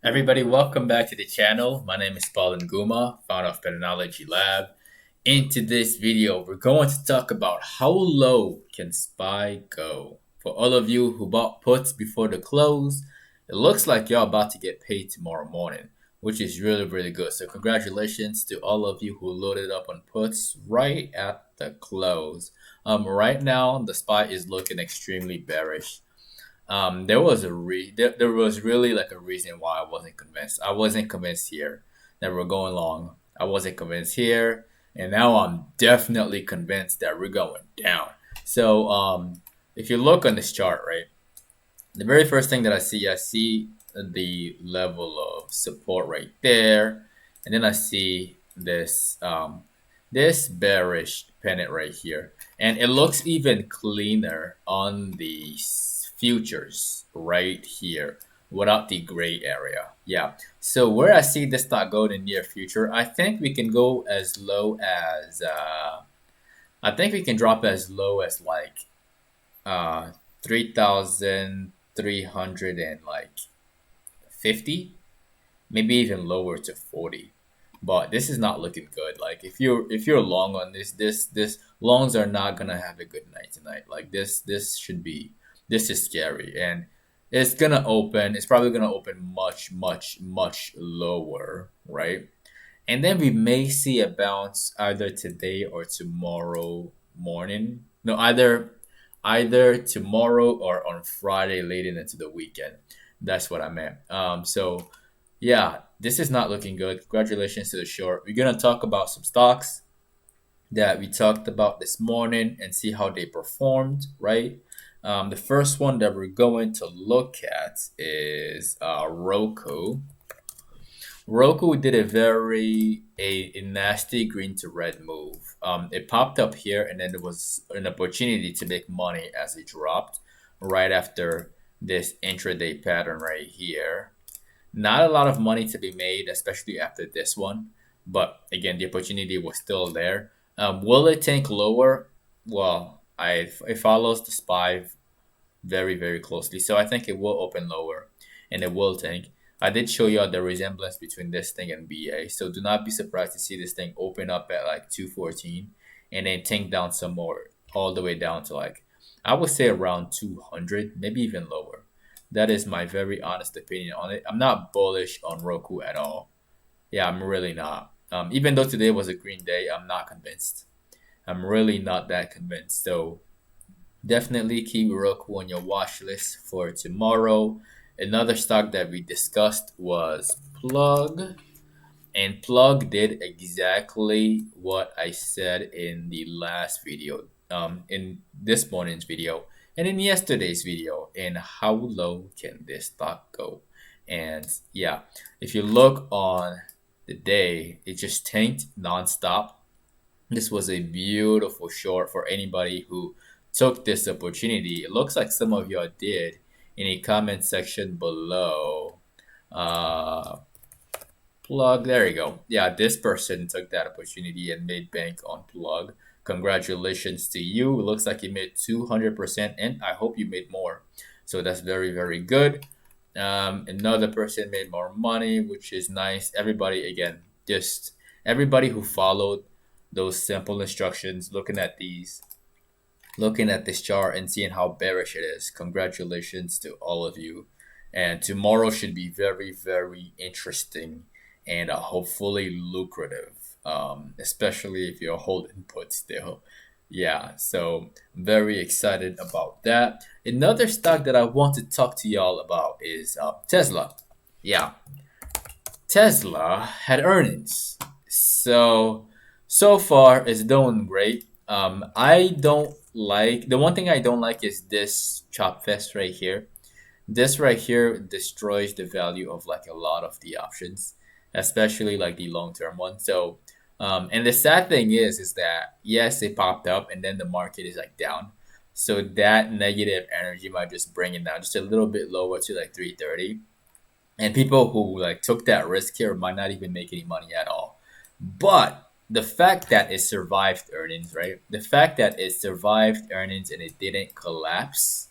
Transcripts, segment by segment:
Everybody, welcome back to the channel. My name is Paul Nguma, founder of PATTERNOLOGY LAB. In today's video, we're going to talk about how low can SPY go. For all of you who bought puts before the close, it looks like you're about to get paid tomorrow morning, which is really good. So congratulations to all of you who loaded up on puts right at the close. Right now, the SPY is looking extremely bearish. There was really like a reason why I wasn't convinced. I wasn't convinced here that we're going long. I wasn't convinced here, and now I'm definitely convinced that we're going down. So if you look on this chart, right, the very first thing that I see the level of support right there, and then I see this bearish pennant right here, and it looks even cleaner on the futures right here without the gray area. Yeah, so where I see this stock go in the near future, I think we can go as low as I think we can drop as low as like 3,300 and like 50, maybe even lower to 40. But this is not looking good. Like if you're long on this longs are not gonna have a good night tonight. Like this is scary, and it's probably gonna open much lower, right? And then we may see a bounce either today or tomorrow morning. No, either tomorrow or on Friday leading into the weekend. That's what I meant. So yeah, this is not looking good. Congratulations to the short. We're gonna talk about some stocks that we talked about this morning and see how they performed, right? The first one that we're going to look at is Roku. Roku did a nasty green to red move. It popped up here, and then there was an opportunity to make money as it dropped right after this intraday pattern right here. Not a lot of money to be made, especially after this one. But again, the opportunity was still there. Will it tank lower? Well, it follows the SPY very closely. So I think it will open lower and it will tank. I did show you the resemblance between this thing and BA. So do not be surprised to see this thing open up at like 214 and then tank down some more all the way down to like, I would say around 200, maybe even lower. That is my very honest opinion on it. I'm not bullish on Roku at all. Yeah, I'm really not. Even though today was a green day, I'm not convinced. I'm really not that convinced. So definitely keep Roku on your watch list for tomorrow. Another stock that we discussed was Plug. And Plug did exactly what I said in the last video, in this morning's video, and in yesterday's video. And how low can this stock go? And yeah, if you look on the day, it just tanked nonstop. This was a beautiful short for anybody who took this opportunity. It looks like some of y'all did in a comment section below. Plug, there you go. Yeah, this person took that opportunity and made bank on Plug. Congratulations to you. It looks like you made 200%, and I hope you made more. So that's very good. Another person made more money, which is nice. Everybody, again, just everybody who followed those simple instructions, looking at this chart and seeing how bearish it is. Congratulations to all of you. And tomorrow should be very interesting and hopefully lucrative, especially if you're holding put still. Yeah, so very excited about that. Another stock that I want to talk to y'all about is Tesla. Yeah, Tesla had earnings. So far it's doing great. I don't like the one thing I don't like is this chop fest right here. This right here destroys the value of like a lot of the options, especially like the long term one. So, and the sad thing is that yes, it popped up and then the market is like down. So that negative energy might just bring it down just a little bit lower to like 330. And people who like took that risk here might not even make any money at all. But the fact that it survived earnings, right? The fact that it survived earnings and it didn't collapse,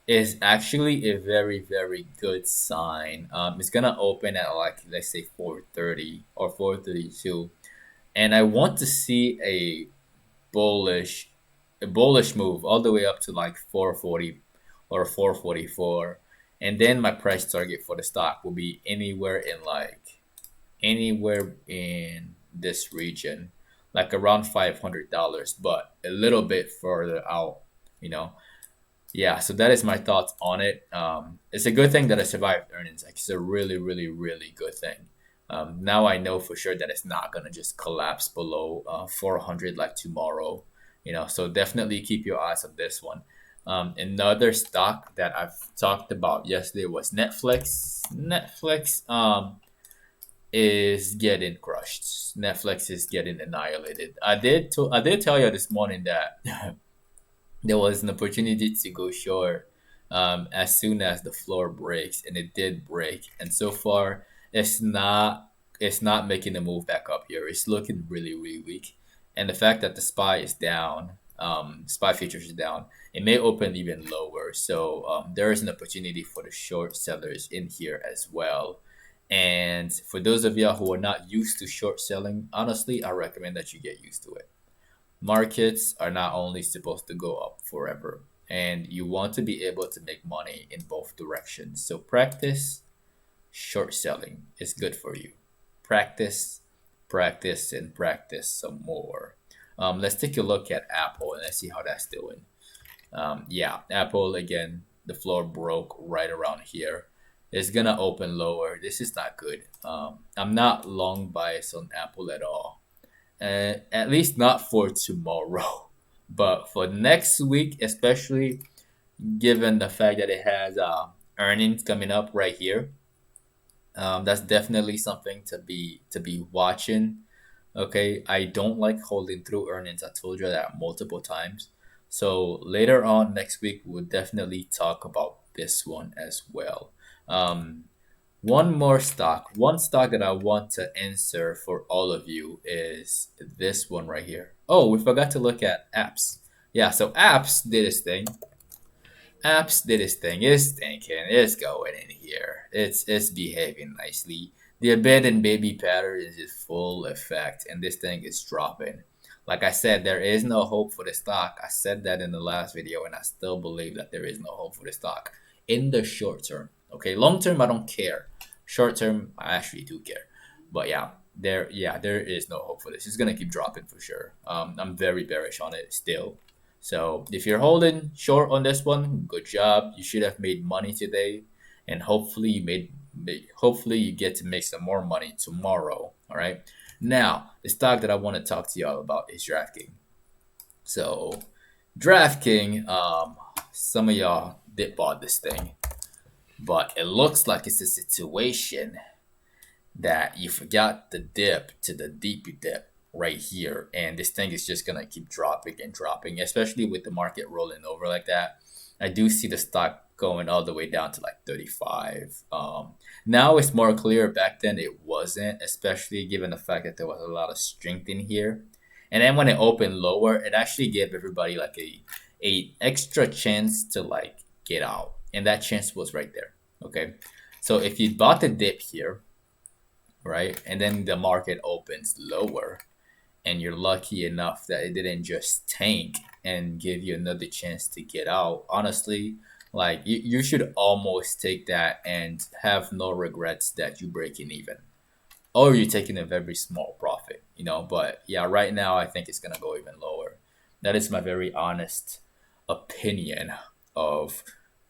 is actually a very, very good sign. It's gonna open at like, let's say 4:30 or 4:32, and I want to see bullish a bullish move all the way up to like 4:40 or 4:44, and then my price target for the stock will be anywhere in this region, like around $500, but a little bit further out, you know. Yeah, so that is my thoughts on it. It's a good thing that I survived earnings. Like, it's a really, really, really good thing. Now I know for sure that it's not gonna just collapse below 400 like tomorrow. So definitely keep your eyes on this one. Another stock that I've talked about yesterday was Netflix. Netflix is getting crushed. Netflix is getting annihilated. I did tell you this morning that there was an opportunity to go short as soon as the floor breaks, and it did break. And so far, it's not making a move back up here. It's looking really, really weak. And the fact that the SPY is down, SPY futures is down, it may open even lower. So there is an opportunity for the short sellers in here as well. And for those of y'all who are not used to short selling, honestly, I recommend that you get used to it. Markets are not only supposed to go up forever, and you want to be able to make money in both directions. So practice short selling is good for you. Practice, practice, and practice some more. Let's take a look at Apple and let's see how that's doing. Yeah, Apple again, the floor broke right around here. It's gonna open lower. This is not good. I'm not long biased on Apple at all, at least not for tomorrow, but for next week, especially given the fact that it has earnings coming up right here. That's definitely something to be watching. Okay, I don't like holding through earnings. I told you that multiple times. So later on next week, we'll definitely talk about this one as well. Um, one stock that I want to answer for all of you is this one right here. Oh, we forgot to look at apps. Yeah, so apps did its thing. Apps did its thing. It's thinking. It's going in here. It's behaving nicely. The abandoned baby pattern is in full effect, and this thing is dropping. Like I said, there is no hope for the stock. I said that in the last video, and I still believe that there is no hope for the stock in the short term. Okay, long term, I don't care. Short term, I actually do care. But there is no hope for this. It's gonna keep dropping for sure. I'm very bearish on it still. So if you're holding short on this one, good job. You should have made money today, and hopefully you get to make some more money tomorrow. All right. Now the stock that I want to talk to y'all about is DraftKings. So DraftKings, some of y'all did bought this thing, but it looks like it's a situation that you forgot the dip to the deep dip right here, and this thing is just gonna keep dropping and dropping, especially with the market rolling over like that. I do see the stock going all the way down to like 35. Now it's more clear. Back then it wasn't, especially given the fact that there was a lot of strength in here. And then when it opened lower, it actually gave everybody like a extra chance to like get out, and that chance was right there. Okay, so if you bought the dip here, right, and then the market opens lower, and you're lucky enough that it didn't just tank and give you another chance to get out, honestly, like you should almost take that and have no regrets that you breaking even, or you're taking a very small profit. But yeah, right now I think it's gonna go even lower. That is my very honest opinion of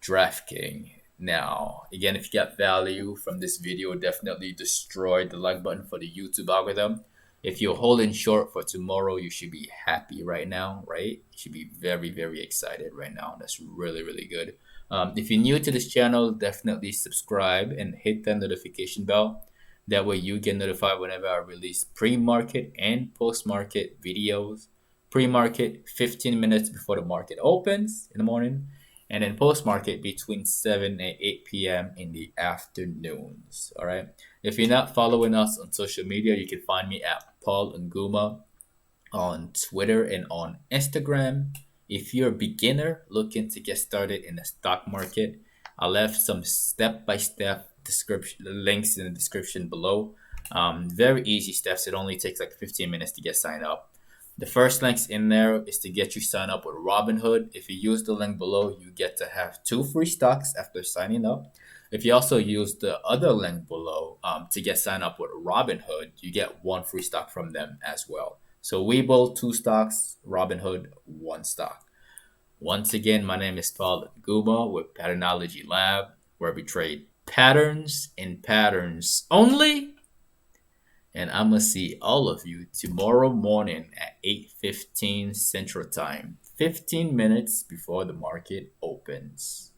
DraftKings. Now, again, if you got value from this video, definitely destroy the like button for the YouTube algorithm. If you're holding short for tomorrow, you should be happy right now, right? You should be very, very excited right now. That's really, really good. If you're new to this channel, definitely subscribe and hit that notification bell. That way you get notified whenever I release pre-market and post-market videos. Pre-market 15 minutes before the market opens in the morning, and then post-market between 7 and 8 p.m. in the afternoons. All right. If you're not following us on social media, you can find me at Paul Nguma on Twitter and on Instagram. If you're a beginner looking to get started in the stock market, I left some step-by-step description links in the description below. Very easy steps. It only takes like 15 minutes to get signed up. The first links in there is to get you signed up with Robinhood. If you use the link below, you get to have 2 free stocks after signing up. If you also use the other link below to get signed up with Robinhood, you get 1 free stock from them as well. So Webull, 2 stocks, Robinhood, 1 stock. Once again, my name is Paul Guma with Patternology Lab, where we trade patterns and patterns only. And I'm gonna see all of you tomorrow morning at 8:15 Central Time, 15 minutes before the market opens.